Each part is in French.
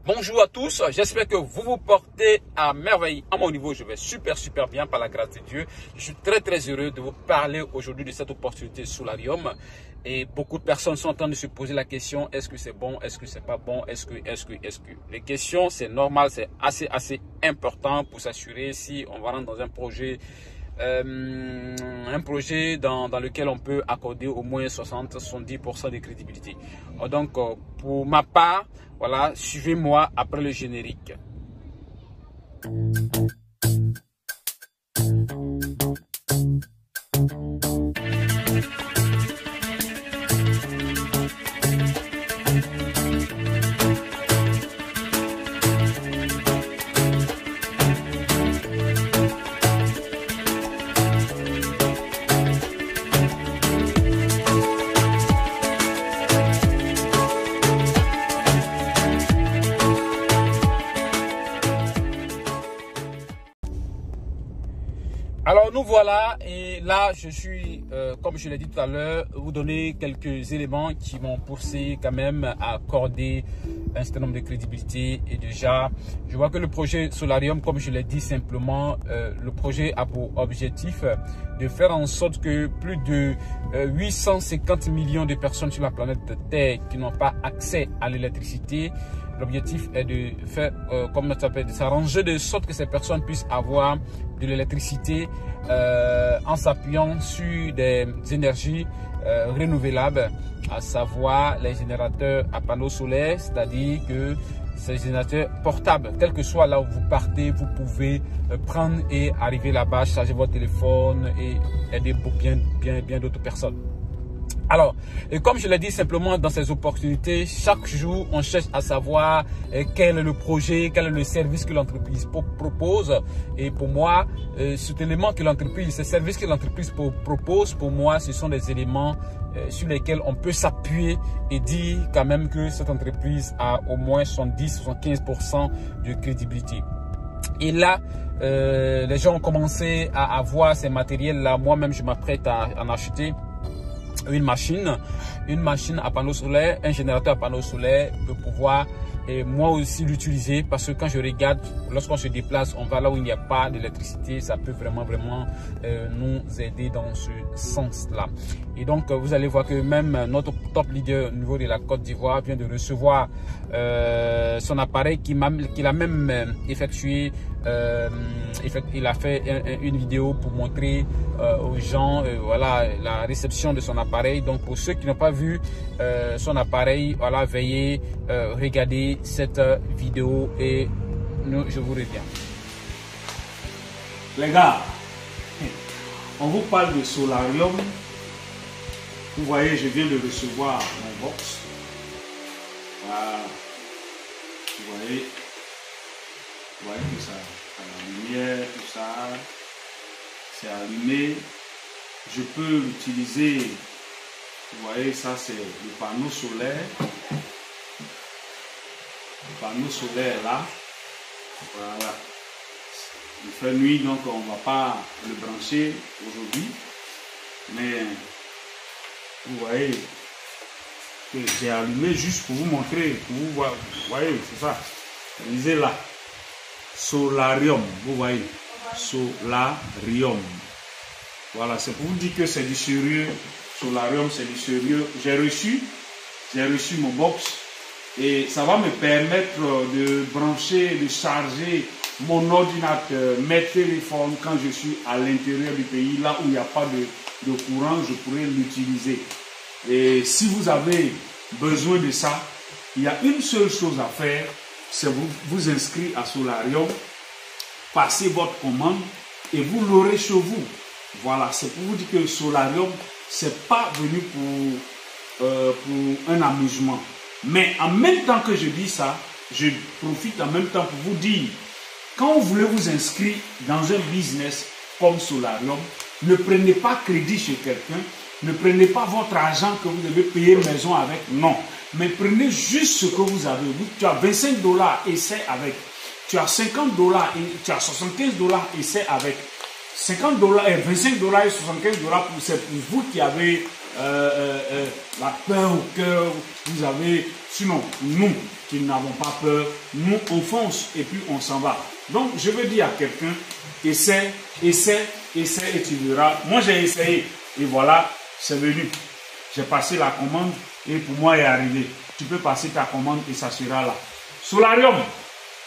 Bonjour à tous, j'espère que vous vous portez à merveille. À mon niveau, je vais super bien par la grâce de Dieu. Je suis très heureux de vous parler aujourd'hui de cette opportunité Solarium. Et beaucoup de personnes sont en train de se poser la question, est-ce que c'est bon, est-ce que c'est pas bon, est-ce que. Les questions, c'est normal, c'est assez important pour s'assurer si on va rentrer dans un projet dans lequel on peut accorder au moins 60-70% de crédibilité. Donc, pour ma part, voilà, suivez-moi après le générique. Alors nous voilà, et là je suis, comme je l'ai dit tout à l'heure, vous donner quelques éléments qui m'ont poussé quand même à accorder un certain nombre de crédibilité. Et déjà, je vois que le projet Solarium, comme je l'ai dit simplement, le projet a pour objectif de faire en sorte que plus de 850 millions de personnes sur la planète Terre qui n'ont pas accès à l'électricité. L'objectif est de faire, comme on s'appelle, de s'arranger de sorte que ces personnes puissent avoir de l'électricité en s'appuyant sur des énergies renouvelables, à savoir les générateurs à panneaux solaires, c'est-à-dire que ces générateurs portables, quel que soit là où vous partez, vous pouvez prendre et arriver là-bas, charger votre téléphone et aider bien d'autres personnes. Alors, et comme je l'ai dit simplement dans ces opportunités, chaque jour, on cherche à savoir quel est le projet, quel est le service que l'entreprise propose. Et pour moi, cet élément que l'entreprise, ce service que l'entreprise propose, pour moi, ce sont des éléments sur lesquels on peut s'appuyer et dire quand même que cette entreprise a au moins 70-75% de crédibilité. Et là, les gens ont commencé à avoir ces matériels-là. Moi-même, je m'apprête à en acheter une machine à panneaux solaires, un générateur à panneaux solaires pour pouvoir moi aussi l'utiliser, parce que quand je regarde, lorsqu'on se déplace, on va là où il n'y a pas d'électricité, ça peut vraiment nous aider dans ce sens-là. Et donc vous allez voir que même notre top leader au niveau de la Côte d'Ivoire vient de recevoir son appareil qu'il a même effectué. Il a fait une vidéo pour montrer aux gens voilà, la réception de son appareil. Donc pour ceux qui n'ont pas vu son appareil, voilà, veuillez regarder cette vidéo et je vous reviens. Les gars, on vous parle de Solarium. Vous voyez, je viens de recevoir mon box. Voilà. Vous voyez que ça, la lumière, tout ça, c'est allumé. Je peux l'utiliser. Vous voyez, ça c'est le panneau solaire. Le panneau solaire là. Voilà. Il fait nuit, donc on ne va pas le brancher aujourd'hui. Mais vous voyez que j'ai allumé juste pour vous montrer, pour vous voir. Vous voyez, c'est ça. Lisez là. Solarium, vous voyez. Solarium. Voilà, c'est pour vous dire que c'est du sérieux. Solarium, c'est du sérieux. J'ai reçu mon box et ça va me permettre de brancher, de charger mon ordinateur, mes téléphones quand je suis à l'intérieur du pays, là où il n'y a pas de courant, je pourrais l'utiliser. Et si vous avez besoin de ça, il y a une seule chose à faire, c'est vous inscrire à Solarium, passer votre commande et vous l'aurez chez vous. Voilà, c'est pour vous dire que Solarium, c'est pas venu pour un amusement. Mais en même temps que je dis ça, je profite en même temps pour vous dire, quand vous voulez vous inscrire dans un business comme Solarium, ne prenez pas crédit chez quelqu'un, ne prenez pas votre argent que vous devez payer maison avec, non. Mais prenez juste ce que vous avez. Tu as 25 $, essaie avec. Tu as 50 $, et tu as 75 $, essaie avec. 50 $, et 25 $ et 75 $, c'est pour vous qui avez la peur au cœur, vous avez... Sinon, nous qui n'avons pas peur, nous on fonce et puis on s'en va. Donc, je veux dire à quelqu'un, essaie et tu verras. Moi, j'ai essayé et voilà, c'est venu. J'ai passé la commande et pour moi, il est arrivé. Tu peux passer ta commande et ça sera là. Solarium,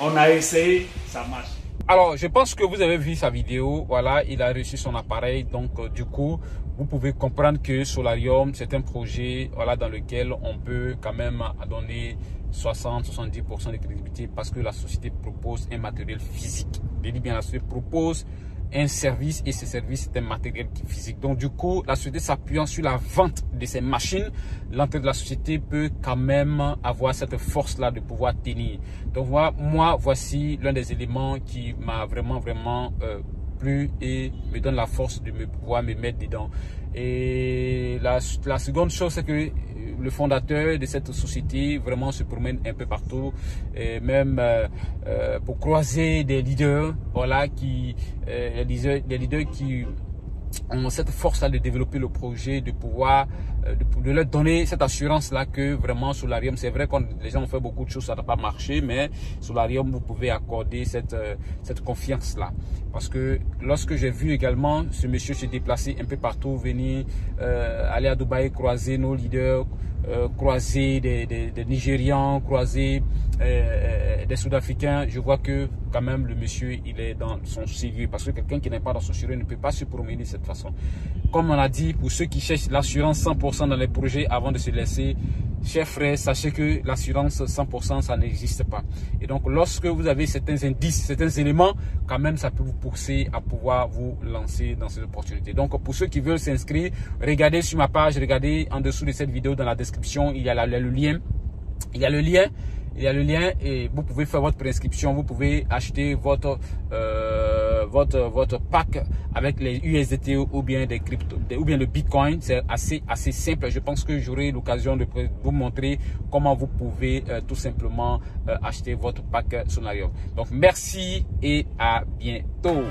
on a essayé, ça marche. Alors, je pense que vous avez vu sa vidéo. Voilà, il a reçu son appareil. Donc, du coup, vous pouvez comprendre que Solarium, c'est un projet voilà, dans lequel on peut quand même donner 60-70% de crédibilité parce que la société propose un matériel physique. Je dis bien, la société propose un service et ce service est un matériel physique. Donc, du coup, la société s'appuyant sur la vente de ces machines, l'entrée de la société peut quand même avoir cette force-là de pouvoir tenir. Donc, moi, voici l'un des éléments qui m'a vraiment plu et me donne la force de pouvoir me mettre dedans. Et la seconde chose, c'est que le fondateur de cette société vraiment se promène un peu partout, et même pour croiser des leaders, voilà, des leaders qui ont cette force-là de développer le projet, de pouvoir de leur donner cette assurance-là que vraiment Solarium, c'est vrai que les gens ont fait beaucoup de choses, ça n'a pas marché, mais Solarium, vous pouvez accorder cette confiance-là. Parce que lorsque j'ai vu également ce monsieur se déplacer un peu partout, venir aller à Dubaï, croiser nos leaders, croiser des Nigérians, croiser des Sud-Africains, je vois que quand même le monsieur il est dans son sérieux, parce que quelqu'un qui n'est pas dans son sérieux ne peut pas se promener de cette façon. Comme on a dit, pour ceux qui cherchent l'assurance 100% dans les projets avant de se laisser, chers frères, sachez que l'assurance 100% ça n'existe pas. Et donc lorsque vous avez certains indices, certains éléments, quand même ça peut vous pousser à pouvoir vous lancer dans cette opportunité. Donc pour ceux qui veulent s'inscrire, regardez sur ma page, regardez en dessous de cette vidéo dans la description, il y a le lien. Il y a le lien et vous pouvez faire votre préinscription, vous pouvez acheter votre pack avec les USDT ou bien des cryptos ou bien le Bitcoin. C'est assez simple. Je pense que j'aurai l'occasion de vous montrer comment vous pouvez tout simplement acheter votre pack Solarium. Donc merci et à bientôt.